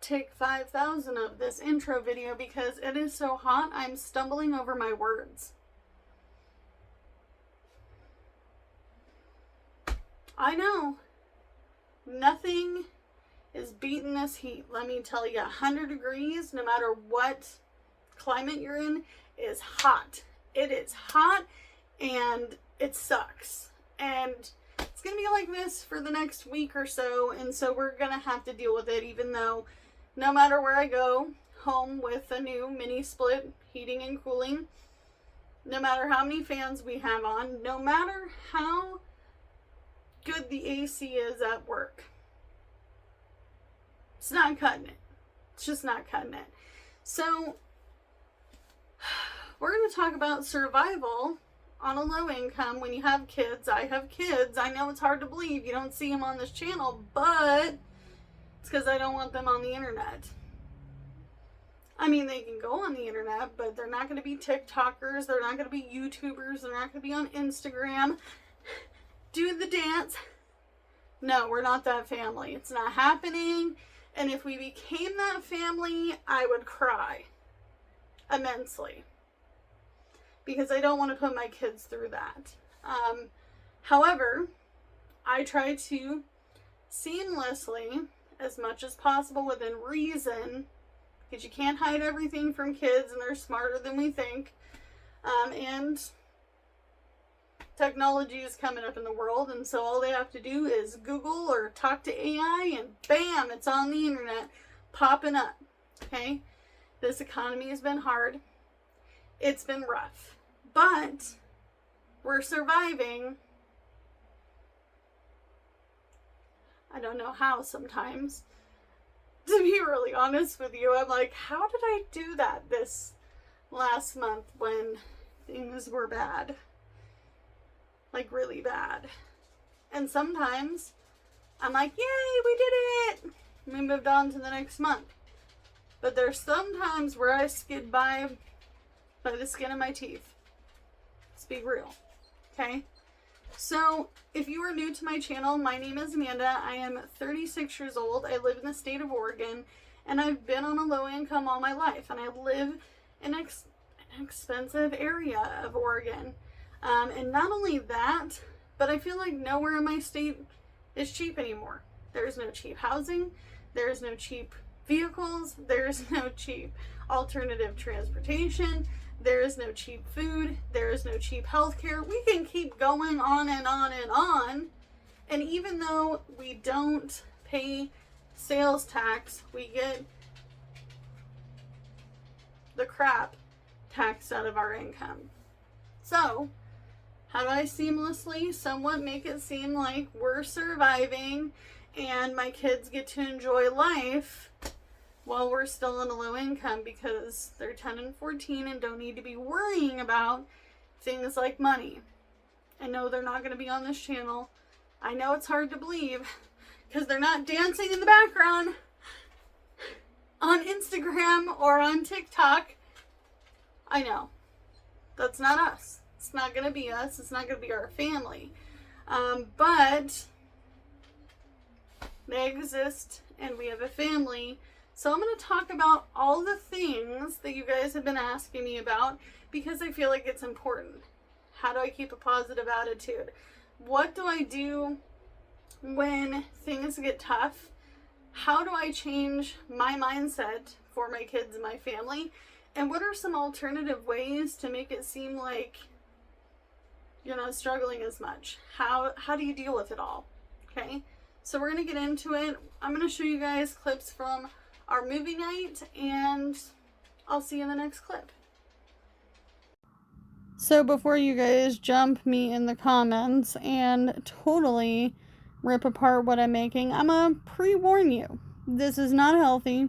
take 5,000 of this intro video because it is so hot, I'm stumbling over my words. I know. Nothing is beating this heat. Let me tell you, 100 degrees, no matter what climate you're in, is hot. It is hot and it sucks. And it's going to be like this for the next week or so. And so we're going to have to deal with it, even though no matter where I go, home with a new mini split heating and cooling, no matter how many fans we have on, no matter how good the AC is at work, it's not cutting it. It's just not cutting it. So we're going to talk about survival on a low income when you have kids. I have kids. I know it's hard to believe. You don't see them on this channel, but it's because I don't want them on the internet. I mean, they can go on the internet, but they're not going to be TikTokers. They're not going to be YouTubers. They're not going to be on Instagram. Do the dance. No, we're not that family. It's not happening. And if we became that family, I would cry immensely. Because I don't want to put my kids through that. However, I try to seamlessly, as much as possible within reason, because you can't hide everything from kids and they're smarter than we think. And technology is coming up in the world, and so all they have to do is Google or talk to AI and bam, it's on the internet popping up. Okay? This economy has been hard. It's been rough. But we're surviving. I don't know how sometimes. To be really honest with you, I'm like, how did I do that this last month when things were bad? Like really bad. And sometimes I'm like, yay, we did it. And we moved on to the next month. But there's some times where I skid by the skin of my teeth. Let's be real. Okay? So, if you are new to my channel, my name is Amanda. I am 36 years old. I live in the state of Oregon. And I've been on a low income all my life. And I live in an expensive area of Oregon. And not only that, but I feel like nowhere in my state is cheap anymore. There's no cheap housing. There's no cheap vehicles. There's no cheap alternative transportation. There is no cheap food. There is no cheap healthcare. We can keep going on and on and on. And even though we don't pay sales tax, we get the crap taxed out of our income. So, how do I seamlessly somewhat make it seem like we're surviving and my kids get to enjoy life while we're still on a low income because they're 10 and 14 and don't need to be worrying about things like money? I know they're not going to be on this channel. I know it's hard to believe because they're not dancing in the background on Instagram or on TikTok. I know. That's not us. It's not going to be us. It's not going to be our family. But they exist and we have a family. So I'm going to talk about all the things that you guys have been asking me about because I feel like it's important. How do I keep a positive attitude? What do I do when things get tough? How do I change my mindset for my kids and my family? And what are some alternative ways to make it seem like you're not struggling as much? How do you deal with it all? Okay, so we're going to get into it. I'm going to show you guys clips from our movie night, and I'll see you in the next clip. So before you guys jump me in the comments and totally rip apart what I'm making, I'm going to pre-warn you. This is not healthy.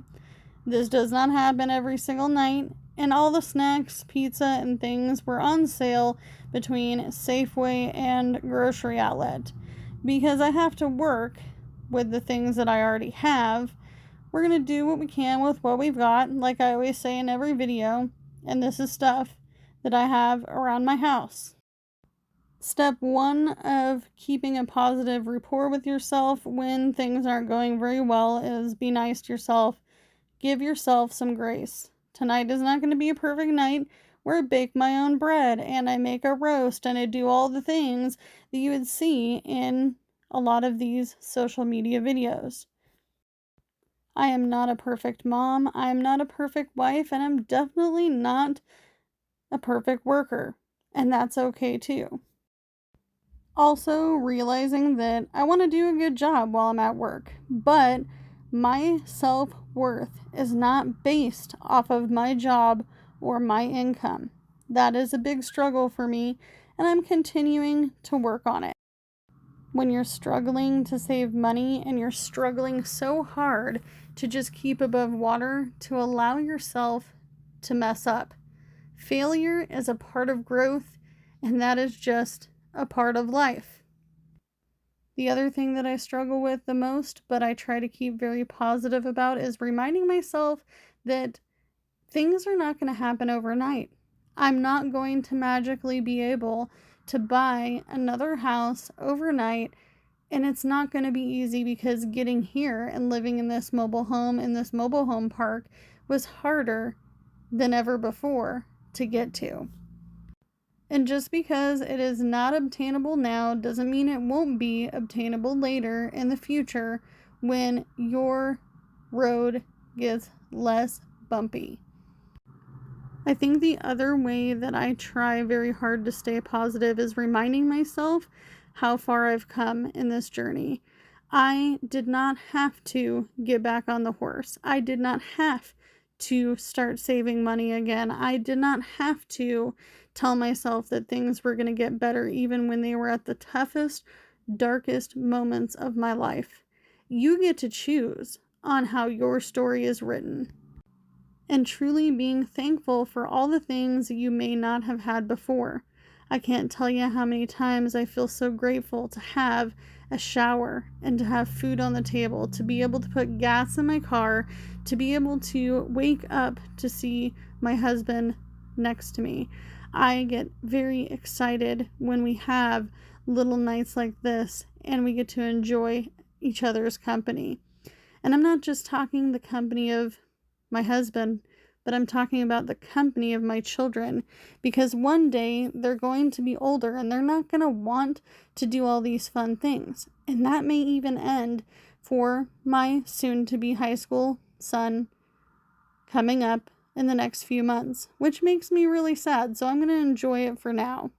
This does not happen every single night. And all the snacks, pizza, and things were on sale between Safeway and grocery outlet. Because I have to work with the things that I already have, we're going to do what we can with what we've got, like I always say in every video. And this is stuff that I have around my house. Step 1 of keeping a positive rapport with yourself when things aren't going very well is be nice to yourself give yourself some grace. Tonight is not going to be a perfect night where I bake my own bread and I make a roast and I do all the things that you would see in a lot of these social media videos. I am not a perfect mom, I am not a perfect wife, and I'm definitely not a perfect worker, and that's okay too. Also, realizing that I want to do a good job while I'm at work, but my self-worth is not based off of my job or my income. That is a big struggle for me, and I'm continuing to work on it. When you're struggling to save money and you're struggling so hard to just keep above water, to allow yourself to mess up. Failure is a part of growth, and that is just a part of life. The other thing that I struggle with the most, but I try to keep very positive about, is reminding myself that things are not going to happen overnight. I'm not going to magically be able to buy another house overnight, and it's not going to be easy because getting here and living in this mobile home park was harder than ever before to get to. And just because it is not obtainable now doesn't mean it won't be obtainable later in the future when your road gets less bumpy. I think the other way that I try very hard to stay positive is reminding myself how far I've come in this journey. I did not have to get back on the horse. I did not have to start saving money again. I did not have to tell myself that things were going to get better even when they were at the toughest, darkest moments of my life. You get to choose on how your story is written. And truly being thankful for all the things you may not have had before. I can't tell you how many times I feel so grateful to have a shower and to have food on the table, to be able to put gas in my car, to be able to wake up to see my husband next to me. I get very excited when we have little nights like this and we get to enjoy each other's company. And I'm not just talking the company of my husband, but I'm talking about the company of my children, because one day they're going to be older and they're not going to want to do all these fun things. And that may even end for my soon-to-be high school son coming up in the next few months, which makes me really sad, so I'm going to enjoy it for now.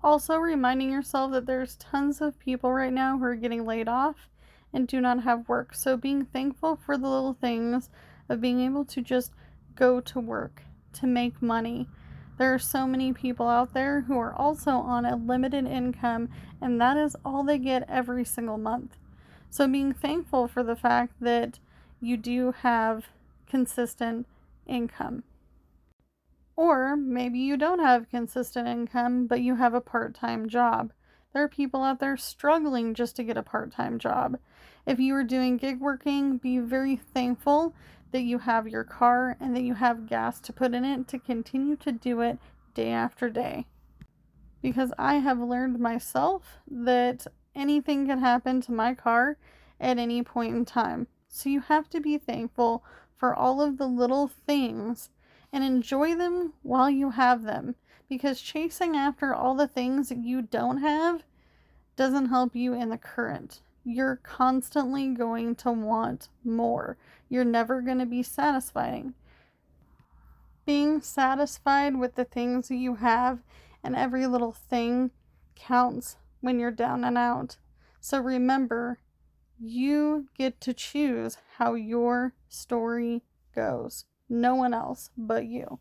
Also, reminding yourself that there's tons of people right now who are getting laid off and do not have work, so being thankful for the little things of being able to just go to work, to make money. There are so many people out there who are also on a limited income, and that is all they get every single month. So being thankful for the fact that you do have consistent income. Or maybe you don't have consistent income, but you have a part-time job. There are people out there struggling just to get a part-time job. If you are doing gig working, be very thankful that you have your car and that you have gas to put in it to continue to do it day after day. Because I have learned myself that anything can happen to my car at any point in time. So you have to be thankful for all of the little things and enjoy them while you have them. Because chasing after all the things that you don't have doesn't help you in the current. You're constantly going to want more. You're never going to be satisfying. Being satisfied with the things that you have and every little thing counts when you're down and out. So remember, you get to choose how your story goes. No one else but you.